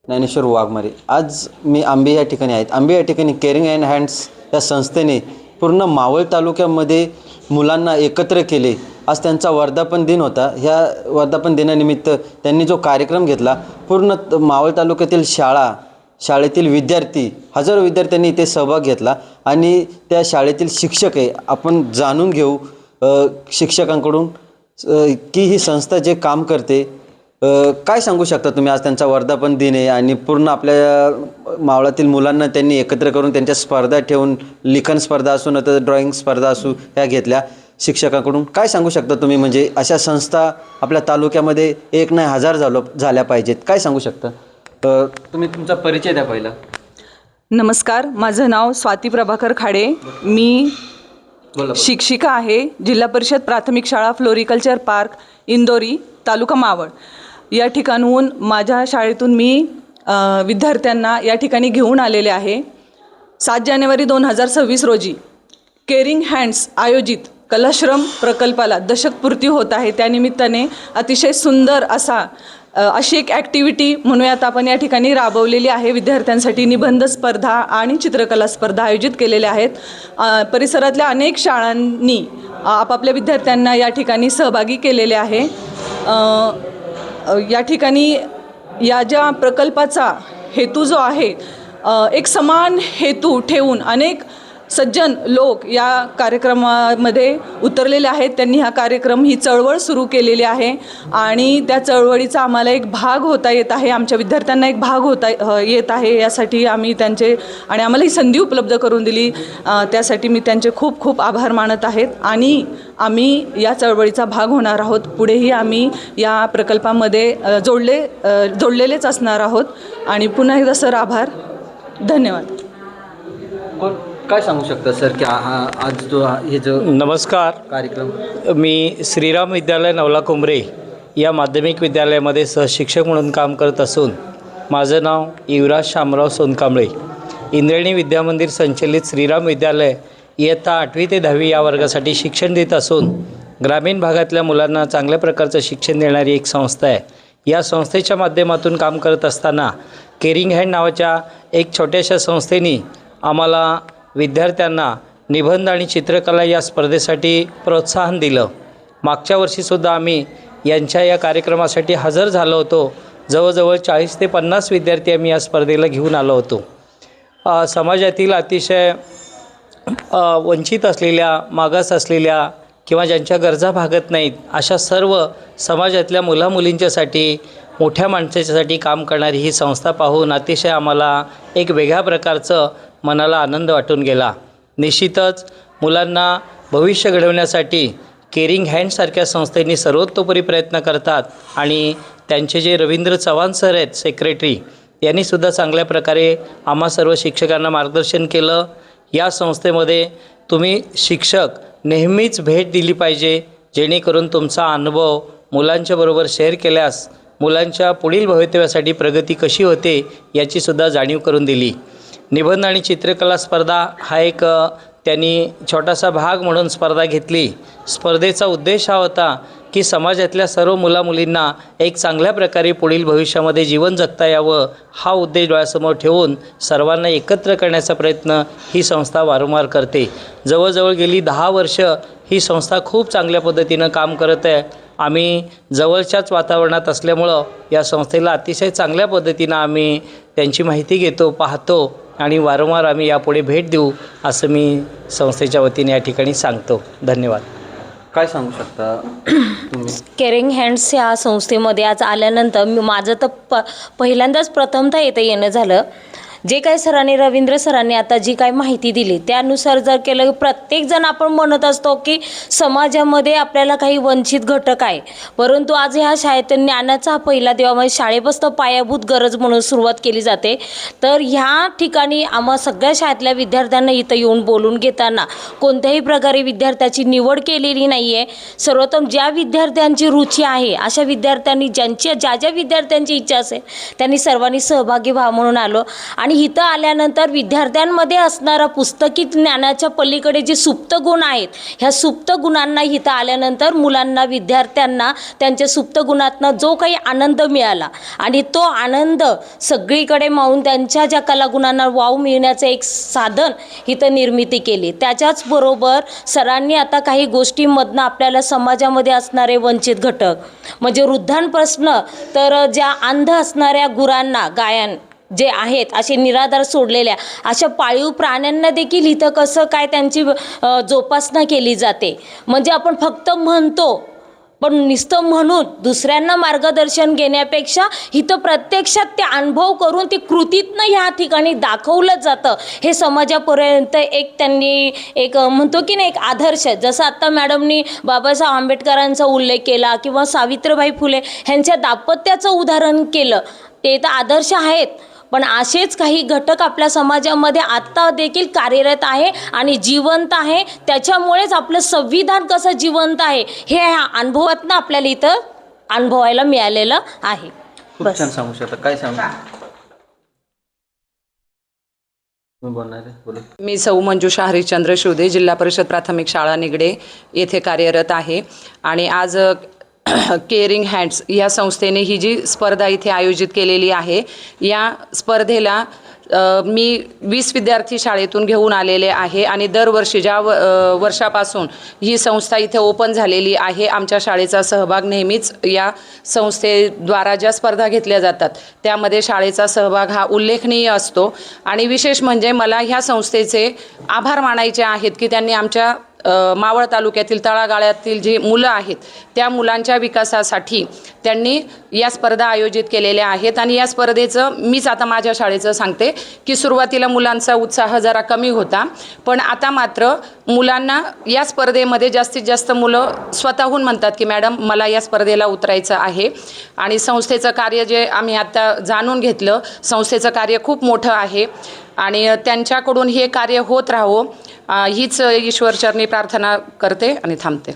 ज्ञानेश्वर वाघमारे. आज मी आंबे या ठिकाणी आहेत. आंबे या ठिकाणी केअरिंग अँड हँड्स या संस्थेने पूर्ण मावळ तालुक्यामध्ये मुलांना एकत्र केले. आज त्यांचा वर्धापन दिन होता. ह्या वर्धापन दिनानिमित्त त्यांनी जो कार्यक्रम घेतला, पूर्ण मावळ तालुक्यातील शाळेतील विद्यार्थी, हजारो विद्यार्थ्यांनी इथे सहभाग घेतला आणि त्या शाळेतील शिक्षक आहे आपण जाणून घेऊ शिक्षकांकडून की ही संस्था जे काम करते. काय सांगू शकता तुम्ही? आज त्यांचा वर्धापन दिन आहे आणि पूर्ण आपल्या मावळातील मुलांना त्यांनी एकत्र करून त्यांच्या स्पर्धा ठेवून, लिखाण स्पर्धा असू न तर ड्रॉइंग स्पर्धा असू, ह्या घेतल्या शिक्षकांकडून. काय सांगू शकता तुम्ही? म्हणजे अशा संस्था आपल्या तालुक्यामध्ये एक नाही हजार झाल्या पाहिजेत. काय सांगू शकता? तुम्ही तुमचा परिचय द्या पहिला. नमस्कार, माझं नाव स्वाती प्रभाकर खाडे. मी शिक्षिका आहे. जिल्हा परिषद प्राथमिक शाळा फ्लोरिकल्चर पार्क इंदोरी, तालुका मावळ या ठिकाणहून माझ्या शाळेतून मी विद्यार्थ्यांना या ठिकाणी घेऊन आलेले आहे. 7 जानेवारी 2026 रोजी केअरिंग हँड्स आयोजित कलाश्रम प्रकल्पाला दशकपूर्ती होत आहे. त्यानिमित्ताने अतिशय सुंदर अशी एक ॲक्टिव्हिटी म्हणूयात आपण या ठिकाणी राबवलेली आहे. विद्यार्थ्यांसाठी निबंध स्पर्धा आणि चित्रकला स्पर्धा आयोजित केलेल्या आहेत. परिसरातल्या अनेक शाळांनी आपापल्या विद्यार्थ्यांना या ठिकाणी सहभागी केलेले आहे. या ठिकाणी या ज्या प्रकल्पाचा हेतू जो आहे, एक समान हेतू ठेवून अनेक सज्जन लोक या कार्यक्रमामध्ये उतरलेले आहेत. त्यांनी ही चळवळ सुरू केलेली आहे आणि त्या चळवळीचा आम्हाला एक भाग होता येत आहे. आमच्या विद्यार्थ्यांना एक भाग होता येत आहे. यासाठी आम्ही त्यांचे आणि आम्हाला ही संधी उपलब्ध करून दिली, त्यासाठी मी त्यांचे खूप खूप आभार मानत आहेत. आणि आम्ही या चळवळीचा भाग होणार आहोत. पुढेही आम्ही या प्रकल्पामध्ये जोडलेलेच असणार आहोत. आणि पुन्हा एकदा सर आभार, धन्यवाद. काय सांगू शकता सर की आज जो नमस्कार कार्यक्रम? मी श्रीराम विद्यालय नवला कुंभरे या माध्यमिक विद्यालयामध्ये सहशिक्षक म्हणून काम करत असून माझं नाव युवराज शामराव सोनकांबळे. इंद्रायणी विद्यामंदिर संचलित श्रीराम विद्यालय इयत्ता 8वी ते 10वी या वर्गासाठी शिक्षण देत असून ग्रामीण भागातल्या मुलांना चांगल्या प्रकारचं शिक्षण देणारी एक संस्था आहे. या संस्थेच्या माध्यमातून काम करत असताना केअरिंग हँड नावाच्या एक छोट्याशा संस्थेने आम्हाला विद्यार्थ्यांना निबंध आणि चित्रकला या स्पर्धेसाठी प्रोत्साहन दिलं. मागच्या वर्षीसुद्धा आम्ही यांच्या या कार्यक्रमासाठी हजर झालो होतो. जवळजवळ 40 ते 50 विद्यार्थी आम्ही या स्पर्धेला घेऊन आलो होतो. समाजातील अतिशय वंचित असलेल्या, मागास असलेल्या किंवा ज्यांच्या गरजा भागत नाहीत अशा सर्व समाजातल्या मुलामुलींच्यासाठी, मोठ्या माणसाच्यासाठी काम करणारी ही संस्था पाहून अतिशय आम्हाला एक वेगळ्या प्रकारचं मनाला आनंद वाटून गेला. निश्चितच मुलांना भविष्य घडवण्यासाठी केअरिंग हँडसारख्या संस्थेनी सर्वतोपरी प्रयत्न करतात आणि त्यांचे जे रवींद्र चव्हाण सर आहेत सेक्रेटरी, यांनीसुद्धा चांगल्या प्रकारे आम्हा सर्व शिक्षकांना मार्गदर्शन केलं. या संस्थेमध्ये तुम्ही शिक्षक नेहमीच भेट दिली पाहिजे, जेणेकरून तुमचा अनुभव मुलांच्याबरोबर शेअर केल्यास मुलांच्या पुढील भवितव्यासाठी प्रगती कशी होते याचीसुद्धा जाणीव करून दिली. निबंध आणि चित्रकला स्पर्धा हा एक त्यांनी छोटासा भाग म्हणून स्पर्धा घेतली. स्पर्धेचा उद्देश हा होता की समाजातल्या सर्व मुलामुलींना एक चांगल्या प्रकारे पुढील भविष्यामध्ये जीवन जगता यावं, हा उद्देश डोळ्यासमोर ठेवून सर्वांना एकत्र करण्याचा प्रयत्न ही संस्था वारंवार करते. जवळजवळ गेली 10 वर्ष ही संस्था खूप चांगल्या पद्धतीनं काम करत आहे. आम्ही जवळच्याच वातावरणात असल्यामुळं या संस्थेला अतिशय चांगल्या पद्धतीनं आम्ही त्यांची माहिती घेतो, पाहतो आणि वारंवार आम्ही यापुढे भेट देऊ असं मी संस्थेच्या वतीने या ठिकाणी सांगतो. धन्यवाद. काय सांगू शकता तुम्ही? केअरिंग हँड्स या संस्थेमध्ये आज आल्यानंतर माझं तर पहिल्यांदाच प्रथमतः इथं येणं झालं. जे काही सरांनी, रवींद्र सरांनी आता जी काही माहिती दिली त्यानुसार जर केलं, प्रत्येकजण आपण म्हणत असतो की समाजामध्ये आपल्याला काही वंचित घटक आहे, परंतु आज ह्या शाळेत ज्ञानाचा हा पहिला दिवा म्हणजे शाळेपासून पायाभूत गरज म्हणून सुरुवात केली जाते. तर ह्या ठिकाणी आम्हा सगळ्या शाळेतल्या विद्यार्थ्यांना इथं येऊन बोलून घेताना कोणत्याही प्रकारे विद्यार्थ्याची निवड केलेली नाही आहे. सर्वोत्तम ज्या विद्यार्थ्यांची रुची आहे अशा विद्यार्थ्यांनी ज्या विद्यार्थ्यांची इच्छा असेल त्यांनी सर्वांनी सहभागी व्हा म्हणून आलो. आणि आणि इथं आल्यानंतर विद्यार्थ्यांमध्ये असणारा पुस्तकी ज्ञानाच्या पलीकडे जे सुप्त गुण आहेत, ह्या सुप्त गुणांना इथं आल्यानंतर मुलांना, विद्यार्थ्यांना त्यांच्या सुप्त गुणातनं जो काही आनंद मिळाला आणि तो आनंद सगळीकडे मावून त्यांच्या ज्या कलागुणांना वाव मिळण्याचं एक साधन इथं निर्मिती केली. त्याच्याच बरोबर सरांनी आता काही गोष्टींमधनं आपल्याला समाजामध्ये असणारे वंचित घटक म्हणजे वृद्धांपासून तर ज्या अंध असणाऱ्या गुरांना, गायन जे आहेत असे निराधार सोडलेल्या अशा पाळीव प्राण्यांना देखील इथं कसं काय त्यांची जोपासना केली जाते. म्हणजे आपण फक्त म्हणतो पण नुसतं म्हणून दुसऱ्यांना मार्गदर्शन घेण्यापेक्षा इथं प्रत्यक्षात ते अनुभव करून ते कृतीतनं ह्या ठिकाणी दाखवलं जातं. हे समाजापर्यंत एक त्यांनी एक म्हणतो की नाही एक आदर्श, जसं आत्ता मॅडमनी बाबासाहेब आंबेडकरांचा उल्लेख केला किंवा सावित्रीबाई फुले ह्यांच्या दाम्पत्याचं उदाहरण केलं, ते तर आदर्श आहेत. पण असेच काही घटक आपल्या समाजामध्ये आत्ता देखील कार्यरत आहे आणि जिवंत आहे. त्याच्यामुळेच आपलं संविधान कसं जिवंत आहे हे ह्या अनुभवातनं आपल्याला इथं अनुभवायला मिळालेलं आहे. खूप छान सांगू शकता. काय सांगू बोलणार आहे? बोला. मी सौ मंजुषा हरिश्चंद्र शिवदे, जिल्हा परिषद प्राथमिक शाळा निगडे येथे कार्यरत आहे. आणि आज केअरिंग हँड्स या संस्थेने ही जी स्पर्धा इथे आयोजित केलेली आहे, या स्पर्धेला मी 20 विद्यार्थी शाळेतून घेऊन आलेले आहे. आणि दरवर्षी ज्या वर्षापासून ही संस्था इथे ओपन झालेली आहे, आमच्या शाळेचा सहभाग नेहमीच या संस्थेद्वारा ज्या स्पर्धा घेतल्या जातात त्यामध्ये शाळेचा सहभाग हा उल्लेखनीय असतो. आणि विशेष म्हणजे मला ह्या संस्थेचे आभार मानायचे आहेत की त्यांनी आमच्या मावळ तालुक्यातील तळागाळातील जी मुलं आहेत त्या मुलांच्या विकासासाठी त्यांनी या स्पर्धा आयोजित केलेल्या आहेत. आणि या स्पर्धेचं मीच आता माझ्या शाळेचं सांगते की सुरुवातीला मुलांचा उत्साह जरा कमी होता, पण आता मात्र मुलांना या स्पर्धेमध्ये जास्तीत जास्त मुलं स्वतःहून म्हणतात की मॅडम मला या स्पर्धेला उतरायचं आहे. आणि संस्थेचं कार्य जे आम्ही आता जाणून घेतलं, संस्थेचं कार्य खूप मोठं आहे आणि त्यांच्याकडून हे कार्य होत राहावं हीच ईश्वरचरणी प्रार्थना करते आणि थांबते.